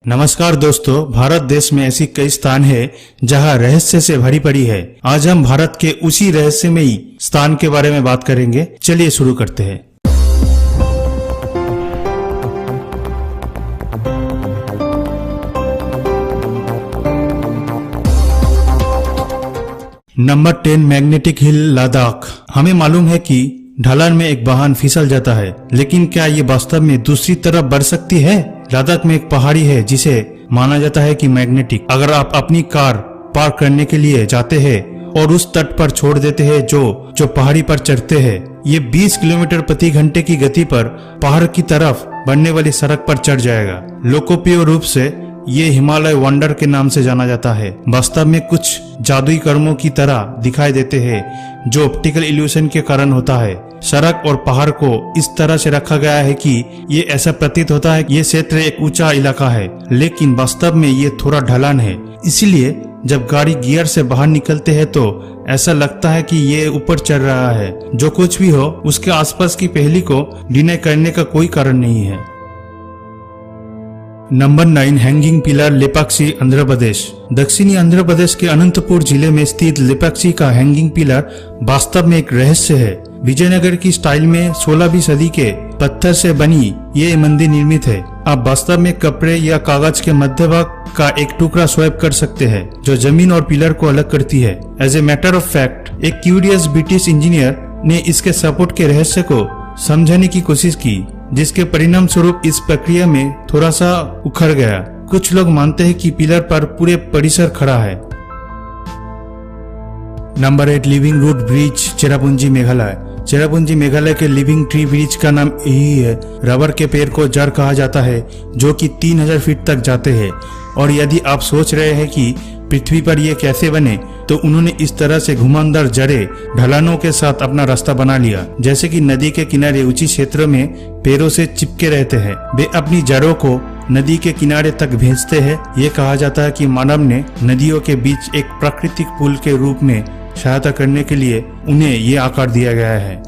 नमस्कार दोस्तों, भारत देश में ऐसी कई स्थान है जहां रहस्य से भरी पड़ी है। आज हम भारत के उसी रहस्यमयी स्थान के बारे में बात करेंगे। चलिए शुरू करते हैं। Number 10, magnetic hill, Ladakh. हमें मालूम है कि ढलान में एक वाहन फिसल जाता है, लेकिन क्या ये वास्तव में दूसरी तरफ बढ़ सकती है? लद्दाख में एक पहाड़ी है जिसे माना जाता है कि मैग्नेटिक। अगर आप अपनी कार पार्क करने के लिए जाते हैं और उस तट पर छोड़ देते हैं जो पहाड़ी पर चढ़ते हैं, ये 20 किलोमीटर प्रति घंटे की गति पर पहाड़ की तरफ बढ़ने वाली सड़क पर चढ़ जाएगा। लोकप्रिय रूप से ये हिमालय वंडर के नाम से जाना जाता है। वास्तव में कुछ जादुई कर्मों की तरह दिखाई देते हैं जो ऑप्टिकल इल्यूशन के कारण होता है। सड़क और पहाड़ को इस तरह से रखा गया है कि ये ऐसा प्रतीत होता है कि ये क्षेत्र एक ऊंचा इलाका है, लेकिन वास्तव में ये थोड़ा ढलान है। इसलिए जब गाड़ी गियर से बाहर निकलते हैं तो ऐसा लगता है कि ये ऊपर चढ़ रहा है। जो कुछ भी हो, उसके आसपास की पहेली को डिनाई करने का कोई कारण नहीं है। Number 9, hanging pillar, Lepakshi, Andhra Pradesh. दक्षिणी आंध्र प्रदेश के अनंतपुर जिले में स्थित लेपाक्षी का हैंगिंग पिलर वास्तव में एक रहस्य है। विजयनगर की स्टाइल में 16वीं सदी के पत्थर से बनी ये मंदिर निर्मित है। आप वास्तव में कपड़े या कागज के मध्य भाग का एक टुकड़ा स्वैप कर सकते हैं जो जमीन और पिलर को अलग करती है। As a matter of fact, एक क्यूरियस ब्रिटिश इंजीनियर ने इसके सपोर्ट के रहस्य को समझने की कोशिश की, जिसके परिणाम स्वरूप इस प्रक्रिया में थोड़ा सा उखड़ गया। कुछ लोग मानते हैं कि पिलर पर पूरे परिसर खड़ा है। Number 8, living root bridge, Cherrapunji, Meghalaya. Cherrapunji Meghalaya के लिविंग ट्री ब्रिज का नाम यही है। रबर के पेड़ को जड़ कहा जाता है जो कि 3000 फीट तक जाते हैं। और यदि आप सोच रहे हैं कि पृथ्वी पर ये कैसे बने, तो उन्होंने इस तरह से घुमावदार जड़े ढलानों के साथ अपना रास्ता बना लिया। जैसे कि नदी के किनारे ऊंची क्षेत्रों में पेड़ों से चिपके रहते हैं, वे अपनी जड़ों को नदी के किनारे तक भेजते हैं। ये कहा जाता है कि मानव ने नदियों के बीच एक प्राकृतिक पुल के रूप में सहायता करने के लिए उन्हें ये आकार दिया गया है।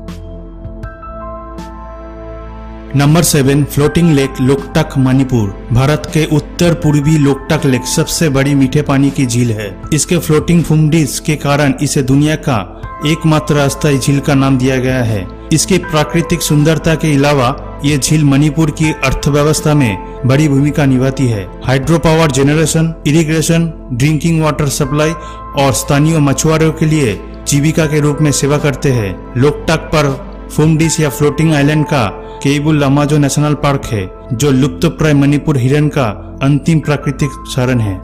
Number 7, floating lake, Loktak, Manipur. Bharat के उत्तर पूर्वी लोकटक लेक सबसे बड़ी मीठे पानी की झील है। इसके फ्लोटिंग फुमडीज के कारण इसे दुनिया का एकमात्र अस्थायी झील का नाम दिया गया है। इसकी प्राकृतिक सुंदरता के अलावा ये झील मणिपुर की अर्थव्यवस्था में बड़ी भूमिका निभाती है। Hydro power generation, irrigation, drinking water supply और स्थानीय मछुआरों के लिए जीविका के रूप में सेवा करते हैं। लोकटक पर फुमडीज या फ्लोटिंग आइलैंड का केबुल लमाजो नेशनल पार्क है, जो लुप्तप्राय मणिपुर हिरन का अंतिम प्राकृतिक शरण है।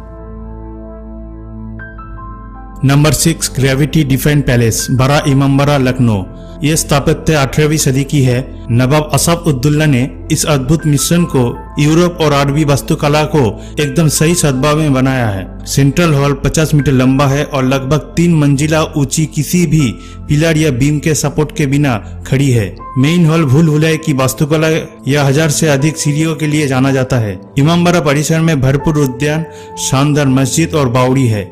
नंबर 6, ग्रेविटी डिफाइन पैलेस, बड़ा इमामबाड़ा, लखनऊ। यह स्थापत्य 18वीं सदी की है। नवाब असफ उद्दौला ने इस अद्भुत मिश्रण को यूरोप और अरबी वास्तुकला को एकदम सही सद्भाव में बनाया है। सेंट्रल हॉल 50 मीटर लंबा है और लगभग 3 मंजिला ऊंची किसी भी पिलर या बीम के सपोर्ट के बिना खड़ी है। मेन हॉल भूल भुलैया की वास्तुकला या 1000 से अधिक सीढ़ियों के लिए जाना जाता है। इमामबाड़ा परिसर में भरपूर उद्यान, शानदार मस्जिद और बावड़ी है।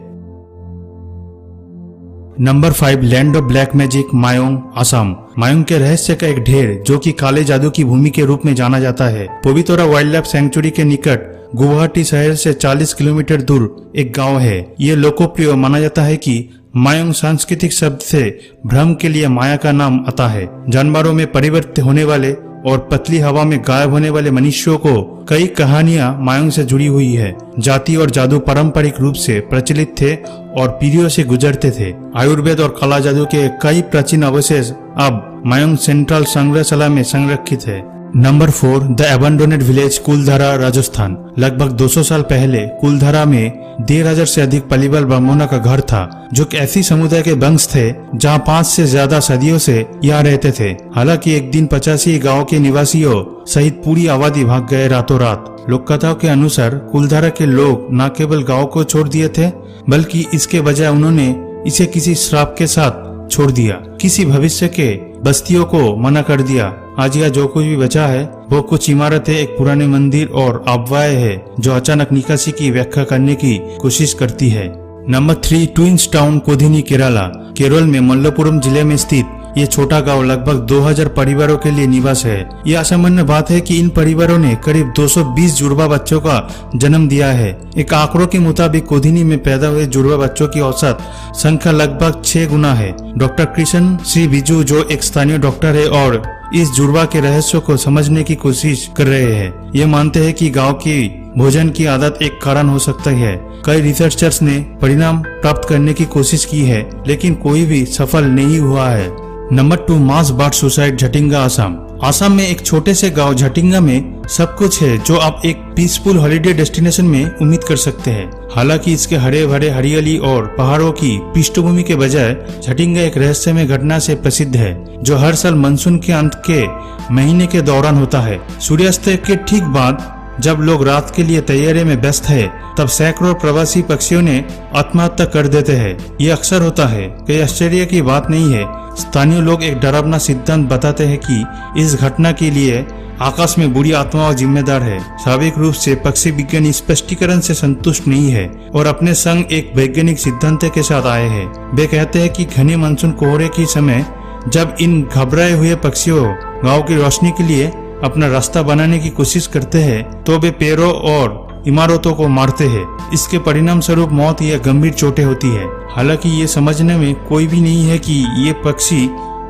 Number 5, land of black magic, Mayong, Assam. Mayong के रहस्य का एक ढेर जो कि काले जादू की भूमि के रूप में जाना जाता है। पवित्रा वाइल्ड लाइफ सेंचुरी के निकट गुवाहाटी शहर से 40 किलोमीटर दूर एक गांव है। ये लोकप्रिय माना जाता है कि मायोंग सांस्कृतिक शब्द से भ्रम के लिए माया का नाम आता है। जानवरों में परिवर्तित होने वाले और पतली हवा में गायब होने वाले मनुष्यों को कई कहानियां मायोंग से जुड़ी हुई है। जाति और जादू पारंपरिक रूप से प्रचलित थे और पीढ़ियों से गुजरते थे। आयुर्वेद और काला जादू के कई प्राचीन अवशेष अब मायोंग सेंट्रल संग्रहशाला में संरक्षित है। नंबर 4, द एबंडोनेड विलेज, कुलधारा, राजस्थान। लगभग 200 साल पहले कुलधारा में 1500 से अधिक पलीबल ब्राह्मणों का घर था, जो कि ऐसी समुदाय के वंश थे जहां 5 से ज्यादा सदियों से यहाँ रहते थे। हालांकि एक दिन 85 गांव के निवासियों सहित पूरी आबादी भाग गए रातों रात। लोककथाओं के अनुसार कुलधारा के लोग न केवल गांव को छोड़ दिए थे, बल्कि इसके बजाय उन्होंने इसे किसी श्राप के साथ छोड़ दिया। किसी भविष्य के बस्तियों को मना कर दिया। आज यह जो कुछ भी बचा है वो कुछ इमारतें, एक पुराने मंदिर और अफवाहें है जो अचानक निकासी की व्याख्या करने की कोशिश करती है। Number 3, twins town, Kodinhi, Kerala. Kerala में मल्लपुरम जिले में स्थित ये छोटा गांव लगभग 2000 परिवारों के लिए निवास है। ये असामान्य बात है कि इन परिवारों ने करीब 220 जुड़वा बच्चों का जन्म दिया है। एक आंकड़ों के मुताबिक कोधिनी में पैदा हुए जुड़वा बच्चों की औसत संख्या लगभग 6 गुना है। डॉक्टर कृष्ण श्री बिजू, जो एक स्थानीय डॉक्टर है और इस जुड़वा के रहस्यों को समझने की कोशिश कर रहे हैं, ये मानते हैं कि गांव की भोजन की आदत एक कारण हो सकता है। कई रिसर्चर्स ने परिणाम प्राप्त करने की कोशिश की है, लेकिन कोई भी सफल नहीं हुआ है। नंबर 2, मास बर्ड सुसाइड, झटिंगा, असम। असम में एक छोटे से गांव झटिंगा में सब कुछ है जो आप एक पीसफुल हॉलिडे डेस्टिनेशन में उम्मीद कर सकते हैं। हालांकि इसके हरे भरे हरियाली और पहाड़ों की पृष्ठभूमि के बजाय झटिंगा एक रहस्यमय घटना से प्रसिद्ध है, जो हर साल मानसून के अंत के महीने के दौरान होता है। सूर्यास्त के ठीक बाद जब लोग रात के लिए तैयारी में व्यस्त है, तब सैकड़ों प्रवासी पक्षियों ने आत्महत्या कर देते हैं। ये अक्सर होता है, कोई आश्चर्य की बात नहीं है। स्थानीय लोग एक डरावना सिद्धांत बताते हैं कि इस घटना के लिए आकाश में बुरी आत्माओं जिम्मेदार है। स्वाभाविक रूप से पक्षी विज्ञानी स्पष्टीकरण से संतुष्ट नहीं है और अपने संग एक वैज्ञानिक सिद्धांत के साथ आए हैं। वे कहते हैं कि घने मानसून कोहरे के समय जब इन घबराए हुए पक्षियों गांव की रोशनी के लिए अपना रास्ता बनाने की कोशिश करते हैं, तो वे पेड़ों और इमारतों को मारते हैं। इसके परिणाम स्वरूप मौत या गंभीर चोटें होती है। हालांकि ये समझने में कोई भी नहीं है कि ये पक्षी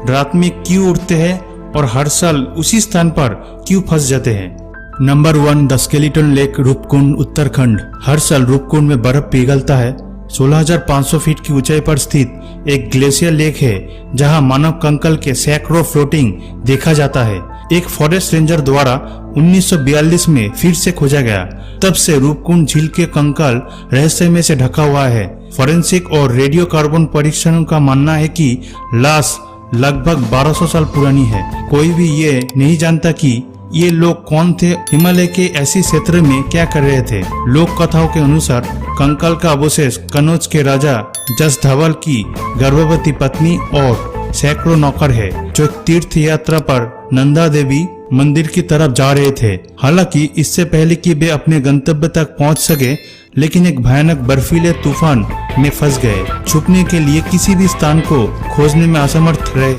रात में क्यों उड़ते हैं और हर साल उसी स्थान पर क्यों फंस जाते हैं। Number 1, the skeleton lake, Roopkund, Uttarakhand. हर साल रूपकुंड में बर्फ पिघलता है। 16,500 फीट की ऊंचाई पर स्थित एक ग्लेशियर लेक है, जहां मानव कंकाल के सैकड़ों फ्लोटिंग देखा जाता है। एक फॉरेस्ट रेंजर द्वारा 1942 में फिर से खोजा गया। तब से रूपकुंड झील के कंकाल रहस्यमय से ढका हुआ है। फॉरेंसिक और रेडियो कार्बन परीक्षणों का मानना है कि लाश लगभग 1200 साल पुरानी है। कोई भी ये नहीं जानता कि ये लोग कौन थे, हिमालय के ऐसे क्षेत्र में क्या कर रहे थे। लोक कथाओं के अनुसार कंकाल का अवशेष कनौज के राजा जस धवल की गर्भवती पत्नी और सैकड़ों नौकर है, जो तीर्थ यात्रा पर नंदा देवी मंदिर की तरफ जा रहे थे। हालांकि इससे पहले कि वे अपने गंतव्य तक पहुंच सके, लेकिन एक भयानक बर्फीले तूफान में फंस गए। छुपने के लिए किसी भी स्थान को खोजने में असमर्थ रहे।